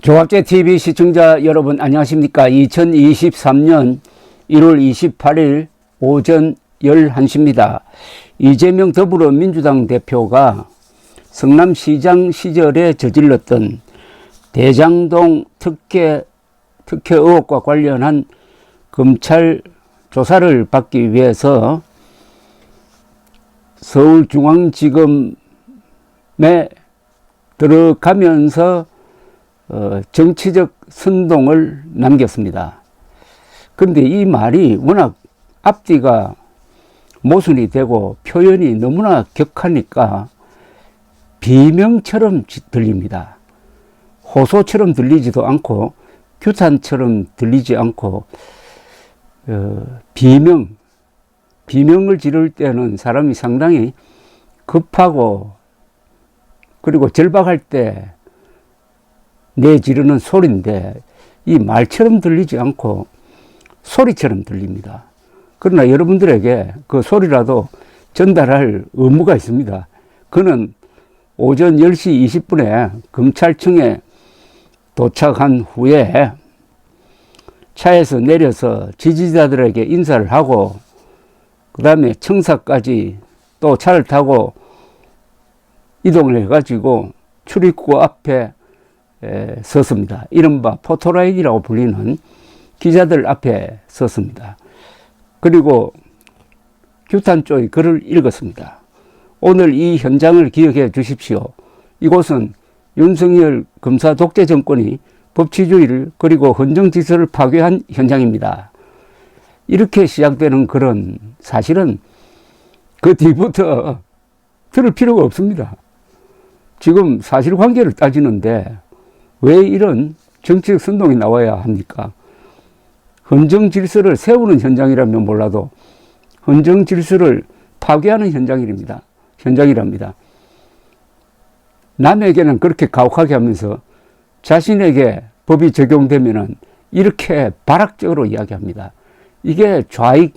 조갑제TV 시청자 여러분 안녕하십니까. 2023년 1월 28일 오전 11시입니다. 이재명 더불어민주당 대표가 성남시장 시절에 저질렀던 대장동 특혜 의혹과 관련한 검찰 조사를 받기 위해서 서울중앙지검에 들어가면서 정치적 선동을 남겼습니다. 그런데 이 말이 워낙 앞뒤가 모순이 되고 표현이 너무나 격하니까 비명처럼 들립니다. 호소처럼 들리지도 않고 규탄처럼 들리지 않고 비명을 지를 때는 사람이 상당히 급하고 그리고 절박할 때 내지르는 소리인데 이 말처럼 들리지 않고 소리처럼 들립니다. 그러나 여러분들에게 그 소리라도 전달할 의무가 있습니다. 그는 오전 10시 20분에 검찰청에 도착한 후에 차에서 내려서 지지자들에게 인사를 하고 그 다음에 청사까지 또 차를 타고 이동을 해가지고 출입구 앞에 섰습니다. 이른바 포토라인이라고 불리는 기자들 앞에 섰습니다. 그리고 규탄 쪽의 글을 읽었습니다. 오늘 이 현장을 기억해 주십시오. 이곳은 윤석열 검사 독재 정권이 법치주의를 그리고 헌정질서를 파괴한 현장입니다. 이렇게 시작되는 글은 사실은 그 뒤부터 들을 필요가 없습니다. 지금 사실관계를 따지는데 왜 이런 정치적 선동이 나와야 합니까? 헌정질서를 세우는 현장이라면 몰라도 헌정질서를 파괴하는 현장이랍니다. 남에게는 그렇게 가혹하게 하면서 자신에게 법이 적용되면은 이렇게 발악적으로 이야기합니다. 이게 좌익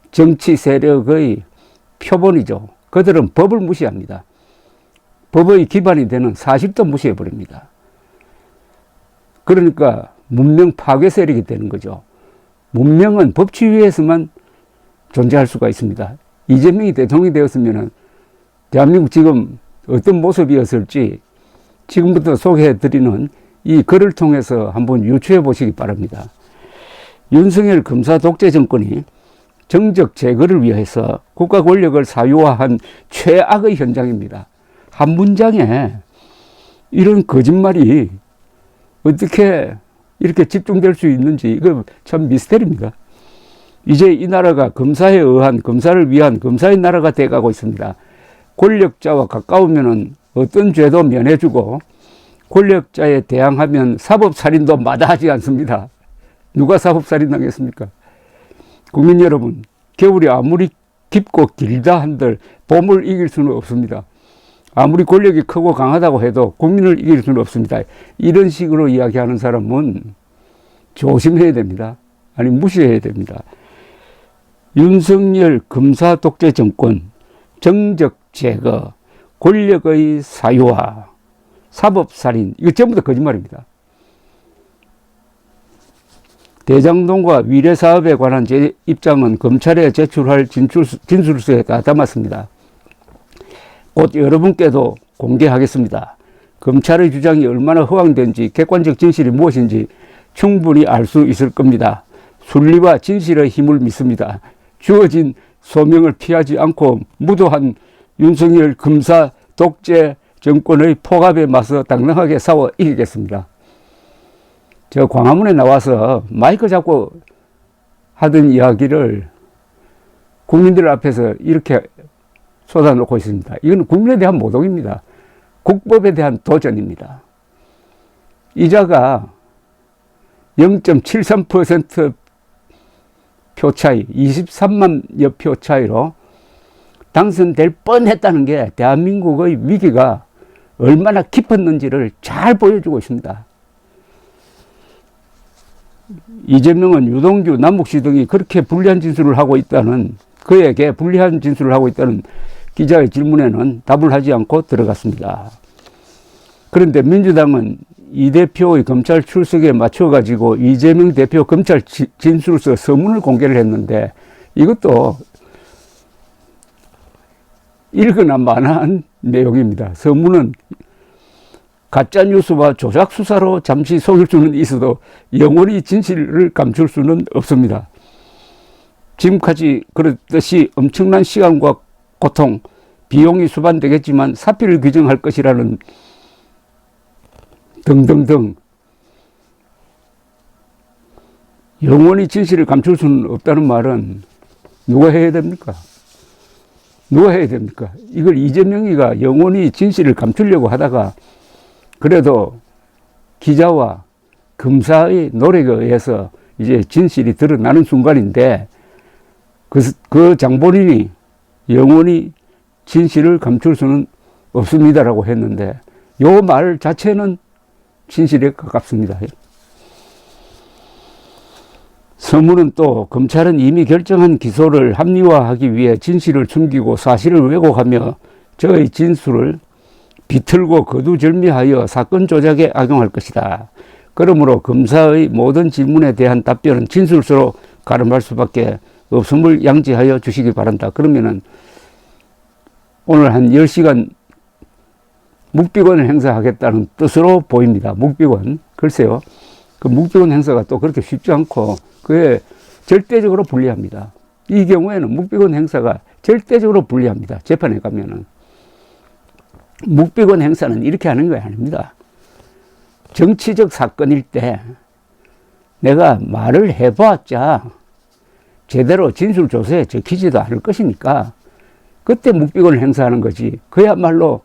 정치 세력의 표본이죠. 그들은 법을 무시합니다. 법의 기반이 되는 사실도 무시해버립니다. 그러니까 문명 파괴 세력이 되는 거죠. 문명은 법치위에서만 존재할 수가 있습니다. 이재명이 대통령이 되었으면 대한민국 지금 어떤 모습이었을지 지금부터 소개해드리는 이 글을 통해서 한번 유추해 보시기 바랍니다. 윤석열 검사 독재 정권이 정적 제거를 위해서 국가 권력을 사유화한 최악의 현장입니다. 한 문장에 이런 거짓말이 어떻게 이렇게 집중될 수 있는지 이거 참 미스터리입니다. 이제 이 나라가 검사에 의한 검사를 위한 검사의 나라가 돼가고 있습니다. 권력자와 가까우면 어떤 죄도 면해주고 권력자에 대항하면 사법살인도 마다하지 않습니다. 누가 사법살인 당했습니까? 국민 여러분, 겨울이 아무리 깊고 길다 한들 봄을 이길 수는 없습니다. 아무리 권력이 크고 강하다고 해도 국민을 이길 수는 없습니다. 이런 식으로 이야기하는 사람은 조심해야 됩니다. 아니 무시해야 됩니다. 윤석열 검사 독재 정권, 정적 제거, 권력의 사유화, 사법살인, 이거 전부 다 거짓말입니다. 대장동과 위례사업에 관한 제 입장은 검찰에 제출할 진술서에 다 담았습니다. 곧 여러분께도 공개하겠습니다. 검찰의 주장이 얼마나 허황된지 객관적 진실이 무엇인지 충분히 알 수 있을 겁니다. 순리와 진실의 힘을 믿습니다. 주어진 소명을 피하지 않고 무도한 윤석열 검사 독재 정권의 폭압에 맞서 당당하게 싸워 이기겠습니다. 저 광화문에 나와서 마이크 잡고 하던 이야기를 국민들 앞에서 이렇게 쏟아놓고 있습니다. 이건 국민에 대한 모독입니다. 국법에 대한 도전입니다. 이자가 0.73% 표 차이, 23만여 표 차이로 당선될 뻔했다는 게 대한민국의 위기가 얼마나 깊었는지를 잘 보여주고 있습니다. 이재명은 유동규, 남욱씨 등이 그렇게 불리한 진술을 하고 있다는, 그에게 불리한 진술을 하고 있다는 기자의 질문에는 답을 하지 않고 들어갔습니다. 그런데 민주당은 이 대표의 검찰 출석에 맞춰가지고 이재명 대표 검찰 진술서 서문을 공개를 했는데 이것도 읽으나 마나한 내용입니다. 서문은 가짜뉴스와 조작 수사로 잠시 속일 수는 있어도 영원히 진실을 감출 수는 없습니다. 지금까지 그렇듯이 엄청난 시간과 고통, 비용이 수반되겠지만 사피를 규정할 것이라는 등등등 영원히 진실을 감출 수는 없다는 말은 누가 해야 됩니까? 누가 해야 됩니까? 이걸 이재명이가 영원히 진실을 감추려고 하다가 그래도 기자와 검사의 노력에 의해서 이제 진실이 드러나는 순간인데 그 장본인이 영원히 진실을 감출 수는 없습니다라고 했는데 요 말 자체는 진실에 가깝습니다. 서문은 또 검찰은 이미 결정한 기소를 합리화하기 위해 진실을 숨기고 사실을 왜곡하며 저의 진술을 비틀고 거두절미하여 사건 조작에 악용할 것이다. 그러므로 검사의 모든 질문에 대한 답변은 진술서로 가름할 수밖에 없음을 양지하여 주시기 바란다. 그러면은 오늘 한 10시간 묵비권 행사하겠다는 뜻으로 보입니다. 묵비권. 글쎄요. 그 묵비권 행사가 또 그렇게 쉽지 않고 그게 절대적으로 불리합니다. 이 경우에는 묵비권 행사가 절대적으로 불리합니다. 재판에 가면은. 묵비권 행사는 이렇게 하는 게 아닙니다. 정치적 사건일 때 내가 말을 해봤자 제대로 진술조서에 적히지도 않을 것이니까 그때 묵비권을 행사하는 거지. 그야말로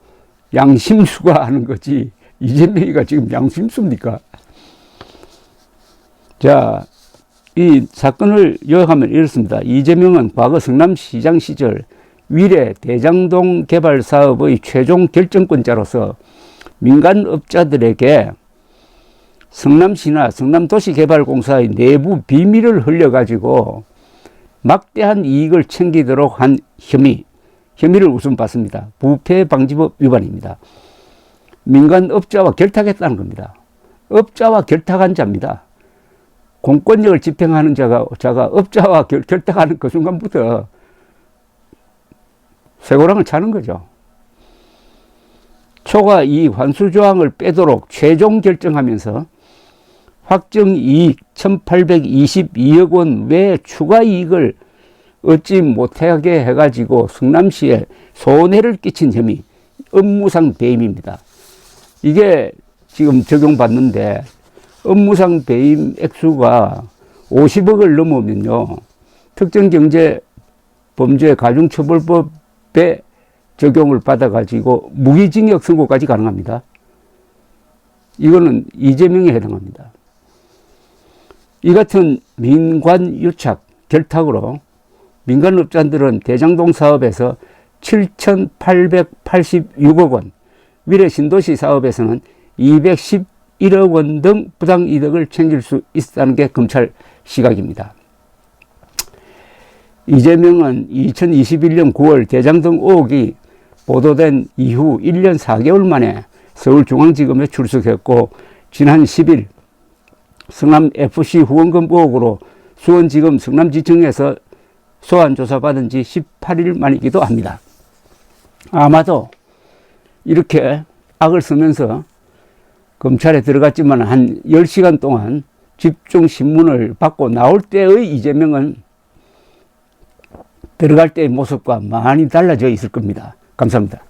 양심수가 하는 거지. 이재명이가 지금 양심수입니까? 자, 이 사건을 요약하면 이렇습니다. 이재명은 과거 성남시장 시절 위례 대장동 개발 사업의 최종 결정권자로서 민간업자들에게 성남시나 성남도시개발공사의 내부 비밀을 흘려가지고 막대한 이익을 챙기도록 한 혐의를 우선 받습니다. 부패방지법 위반입니다. 민간업자와 결탁했다는 겁니다. 업자와 결탁한 자입니다. 공권력을 집행하는 자가 업자와 결탁하는 그 순간부터 쇠고랑을 차는 거죠. 초과 이익 환수 조항을 빼도록 최종 결정하면서 확정 이익 1,822억 원 외 추가 이익을 얻지 못하게 해가지고 성남시에 손해를 끼친 혐의, 업무상 배임입니다. 이게 지금 적용받는데 업무상 배임 액수가 50억을 넘으면요, 특정경제범죄 가중처벌법에 적용을 받아가지고 무기징역 선고까지 가능합니다. 이거는 이재명에 해당합니다. 이 같은 민관 유착, 결탁으로 민간업자들은 대장동 사업에서 7,886억 원, 위례 신도시 사업에서는 211억 원 등 부당이득을 챙길 수 있다는 게 검찰 시각입니다. 이재명은 2021년 9월 대장동 의혹이 보도된 이후 1년 4개월 만에 서울중앙지검에 출석했고 지난 10일 성남FC 후원금 의혹으로 수원지검 성남지청에서 소환조사받은 지 18일 만이기도 합니다. 아마도 이렇게 악을 쓰면서 검찰에 들어갔지만 한 10시간 동안 집중신문을 받고 나올 때의 이재명은 들어갈 때의 모습과 많이 달라져 있을 겁니다. 감사합니다.